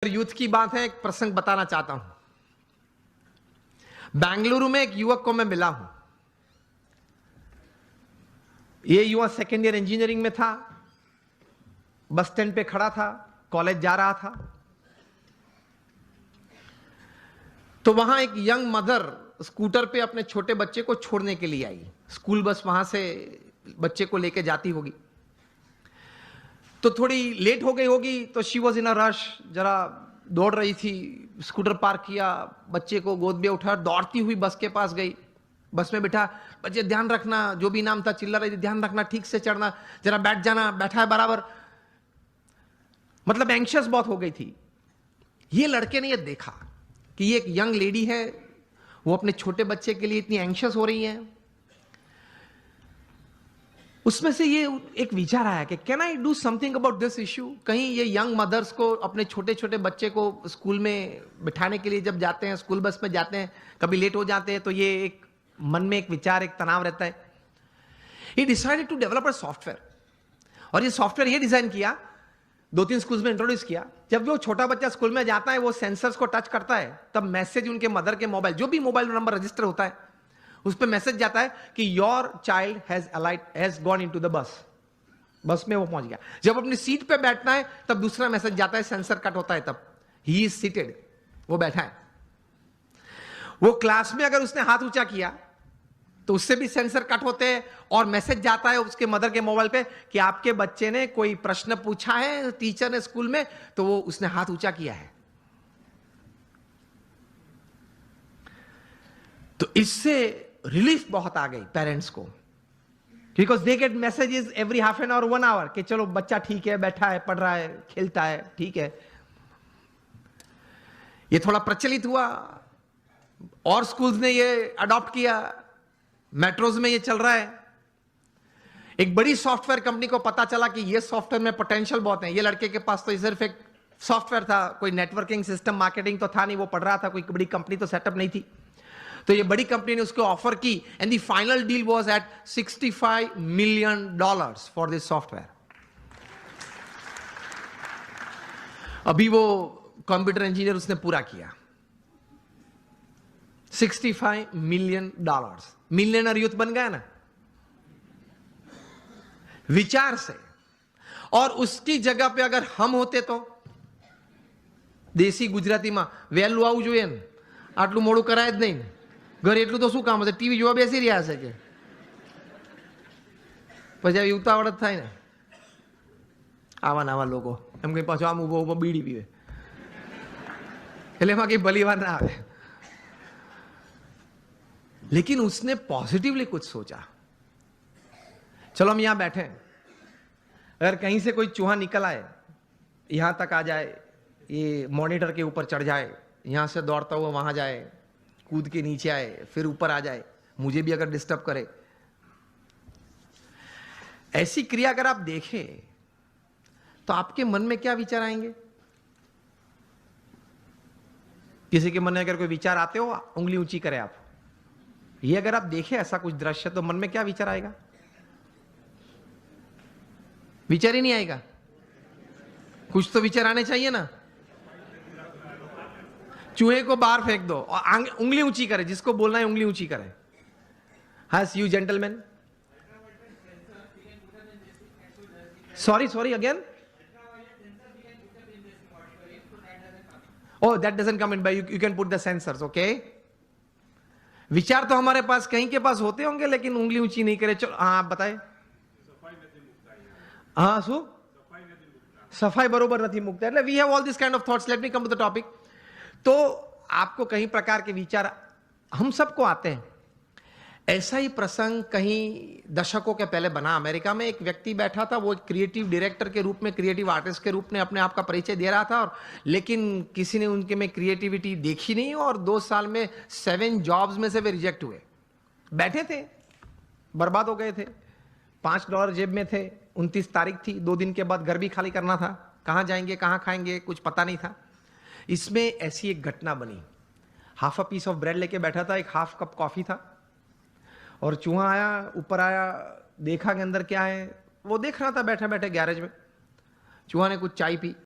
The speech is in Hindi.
यूथ की बात है, एक प्रसंग बताना चाहता हूं। बेंगलुरु में एक युवक को मैं मिला हूं। यह युवक सेकेंड ईयर इंजीनियरिंग में था, बस स्टैंड पे खड़ा था, कॉलेज जा रहा था। तो वहां एक यंग मदर स्कूटर पे अपने छोटे बच्चे को छोड़ने के लिए आई। स्कूल बस वहां से बच्चे को लेके जाती होगी, तो थोड़ी लेट हो गई होगी, तो she was in a rush, जरा दौड़ रही थी। स्कूटर पार्क किया, बच्चे को गोद में उठा, दौड़ती हुई बस के पास गई, बस में बिठा। बच्चे ध्यान रखना, जो भी नाम था चिल्ला रही थी, ध्यान रखना, ठीक से चढ़ना, जरा बैठ जाना, बैठा है बराबर। मतलब एंशियस बहुत हो गई थी। ये लड़के ने ये देखा कि ये एक यंग लेडी है, वो अपने छोटे बच्चे के लिए इतनी एंशियस हो रही है। उसमें से ये एक विचार आया कि can I do something about this issue. कहीं ये यंग मदर्स को, अपने छोटे छोटे बच्चे को स्कूल में बिठाने के लिए जब जाते हैं, स्कूल बस में जाते हैं, कभी लेट हो जाते हैं, तो ये एक मन में एक विचार, एक तनाव रहता है। He decided to develop a software, और ये सॉफ्टवेयर ये डिजाइन किया, 2-3 स्कूल्स में इंट्रोड्यूस किया। जब वो छोटा बच्चा स्कूल में जाता है, वो सेंसर्स को टच करता है, तब मैसेज उनके मदर के मोबाइल, जो भी मोबाइल नंबर रजिस्टर होता है, उस पर मैसेज जाता है कि your child has gone into the bus. बस में वो पहुंच गया। जब अपनी सीट पे बैठना है, तब दूसरा मैसेज जाता है, सेंसर कट होता है, तब ही इज सीटेड, वो बैठा है। वो क्लास में अगर उसने हाथ ऊंचा किया, तो उससे भी सेंसर कट होते हैं, और मैसेज जाता है उसके मदर के मोबाइल पे कि आपके बच्चे ने कोई प्रश्न पूछा है टीचर ने स्कूल में, तो वो उसने हाथ ऊंचा किया है। तो इससे रिलीफ बहुत आ गई पेरेंट्स को, because they get messages every half an hour, 1 hour, कि चलो बच्चा ठीक है, बैठा है, पढ़ रहा है, खेलता है, ठीक है। ये थोड़ा प्रचलित हुआ, और स्कूल्स ने ये अडॉप्ट किया, मेट्रोज में ये चल रहा है। एक बड़ी सॉफ्टवेयर कंपनी को पता चला कि ये सॉफ्टवेयर में पोटेंशियल बहुत है। ये लड़के के पास तो सिर्फ एक सॉफ्टवेयर था, कोई नेटवर्किंग सिस्टम, मार्केटिंग तो था नहीं, वो पढ़ रहा था, कोई बड़ी कंपनी तो सेटअप नहीं थी। तो ये बड़ी कंपनी ने उसको ऑफर की, and the final deal was at $65 million for this software. अभी वो कंप्यूटर इंजीनियर उसने पूरा किया। $65 million, मिलियनर यूथ बन गया ना, विचार से। और उसकी जगह पे अगर हम होते तो, देसी गुजराती में वહેલું આવવું જોઈએ ને, આટલું મોડું કરાય જ નહીં, ઘરે એટલું તો શું કામ હશે, ટીવી જોવા બેસી રહ્યા છે કે પછી ઉતાવળ જ થાય ને। આવા નવા લોકો એમ કઈ પાછો આમ ઉભો ઉભો બીડી પીવે, એટલે એમાં કઈ ભલી વાર ના આવે। लेकिन उसने पॉजिटिवली कुछ सोचा। चलो हम यहां बैठे, अगर कहीं से कोई चूहा निकल आए, यहां तक आ जाए, ये मॉनिटर के ऊपर चढ़ जाए, यहां से दौड़ता हुआ वहां जाए, कूद के नीचे आए, फिर ऊपर आ जाए, मुझे भी अगर डिस्टर्ब करे, ऐसी क्रिया अगर आप देखें, तो आपके मन में क्या विचार आएंगे? किसी के मन में अगर कोई विचार आते हो, उंगली ऊंची करें आप। ये अगर आप देखें ऐसा कुछ दृश्य, तो मन में क्या विचार आएगा? विचार ही नहीं आएगा। कुछ तो विचार आने चाहिए ना। चूहे को बाहर फेंक दो और उंगली ऊंची करे, जिसको बोलना है उंगली ऊंची करे। हस you gentleman, sorry again. Oh, that doesn't come in by you can put the sensors, okay? विचार तो हमारे पास कहीं के पास होते होंगे, लेकिन उंगली ऊंची नहीं करे। चलो हाँ, आप बताए। हाँ, शू सफाई बरोबर नहीं मुकता, એટલે we have all this kind of thoughts. Let me come to the topic. तो आपको कई प्रकार के विचार हम सबको आते हैं। ऐसा ही प्रसंग कहीं दशकों के पहले बना। अमेरिका में एक व्यक्ति बैठा था, वो क्रिएटिव डायरेक्टर के रूप में, क्रिएटिव आर्टिस्ट के रूप में अपने आप का परिचय दे रहा था, और लेकिन किसी ने उनके में क्रिएटिविटी देखी नहीं, और 2 साल में 7 जॉब्स में से वे रिजेक्ट हुए। बैठे थे, बर्बाद हो गए थे, $5 जेब में थे, 29 तारीख थी, 2 दिन के बाद घर भी खाली करना था, कहाँ जाएंगे, कहाँ खाएंगे, कुछ पता नहीं था। इसमें ऐसी एक घटना बनी। Half a piece of bread लेके बैठा था, एक हाफ कप कॉफी था, और चूहा आया, ऊपर आया, देखा कि अंदर क्या है। वो देख रहा था बैठे बैठे गैरेज में। चूहा ने कुछ चाय पी,